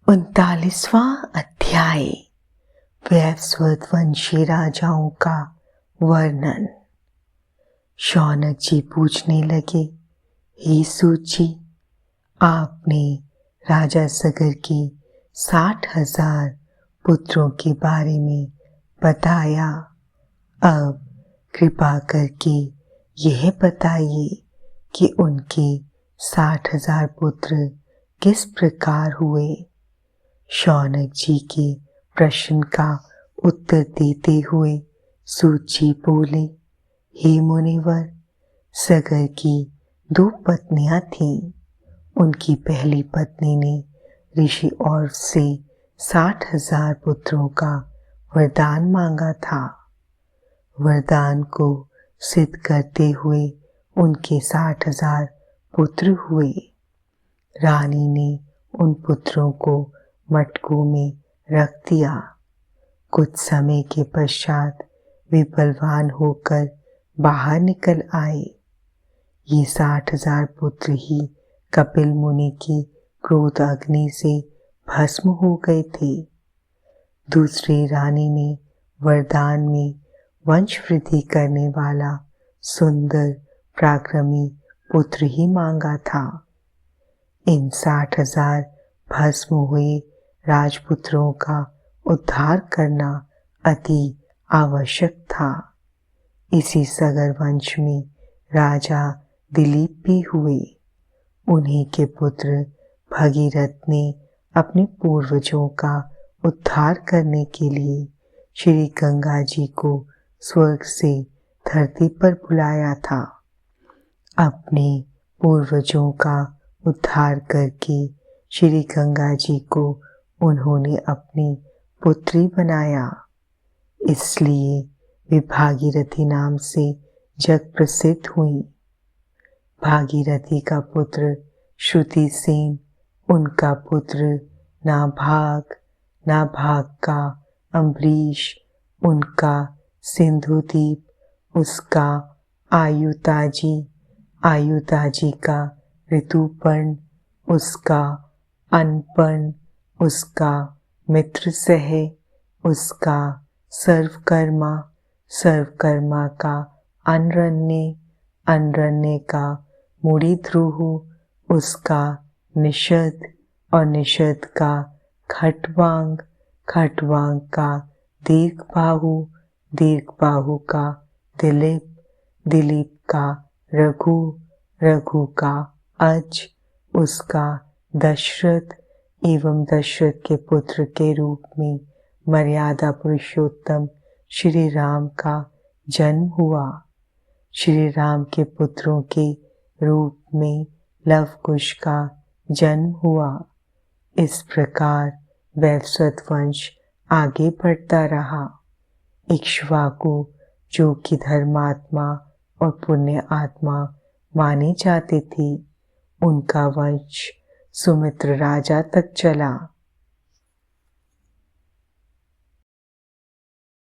39वां अध्याय वैवस्वत वंशी राजाओं का वर्णन। शौनक जी पूछने लगे, हे सूत जी, आपने राजा सगर की 60,000 पुत्रों के बारे में बताया। अब कृपा करके यह बताइए कि उनके 60,000 पुत्र किस प्रकार हुए। शौनक जी के प्रश्न का उत्तर देते हुए सूत जी बोले, हे मुनिवर, सगर की 2 पत्नियां थीं। उनकी पहली पत्नी ने ऋषि और से 60,000 पुत्रों का वरदान मांगा था। वरदान को सिद्ध करते हुए उनके 60,000 पुत्र हुए। रानी ने उन पुत्रों को मटकों में रख दिया। कुछ समय के पश्चात वे बलवान होकर बाहर निकल आए। ये 60,000 पुत्र ही कपिल मुनि की क्रोध अग्नि से भस्म हो गए थे। दूसरी रानी ने वरदान में वंश वृद्धि करने वाला सुंदर पराक्रमी पुत्र ही मांगा था। इन 60,000 भस्म हुए राजपुत्रों का उद्धार करना अति आवश्यक था। इसी सगर वंश में राजा दिलीप भी हुए। उन्हीं के पुत्र भगीरथ ने अपने पूर्वजों का उद्धार करने के लिए श्री गंगा जी को स्वर्ग से धरती पर बुलाया था। अपने पूर्वजों का उद्धार करके श्री गंगा जी को उन्होंने अपनी पुत्री बनाया। इसलिए वे भागीरथी नाम से जग प्रसिद्ध हुई। भागीरथी का पुत्र श्रुतिसेन, उनका पुत्र नाभाग, नाभाग का अम्बरीश, उनका सिंधुदीप, उसका आयुताजी, आयुताजी का ऋतुपर्ण, उसका अनपर्ण, उसका मित्रसह, उसका सर्वकर्मा, सर्वकर्मा का अनरण्य, अनरण्य का मुड़िध्रुव, उसका निषद और निषद का खटवांग, खटवांग का दीर्घबाहु, दीर्घबाहु का दिलीप, दिलीप का रघु, रघु का अज, उसका दशरथ एवं दशरथ के पुत्र के रूप में मर्यादा पुरुषोत्तम श्री राम का जन्म हुआ। श्री राम के पुत्रों के रूप में लव कुश का जन्म हुआ। इस प्रकार वैवस्वत वंश आगे बढ़ता रहा। इक्ष्वाकु, जो कि धर्मात्मा और पुण्य आत्मा माने जाते थे, उनका वंश सुमित्र राजा तक चला।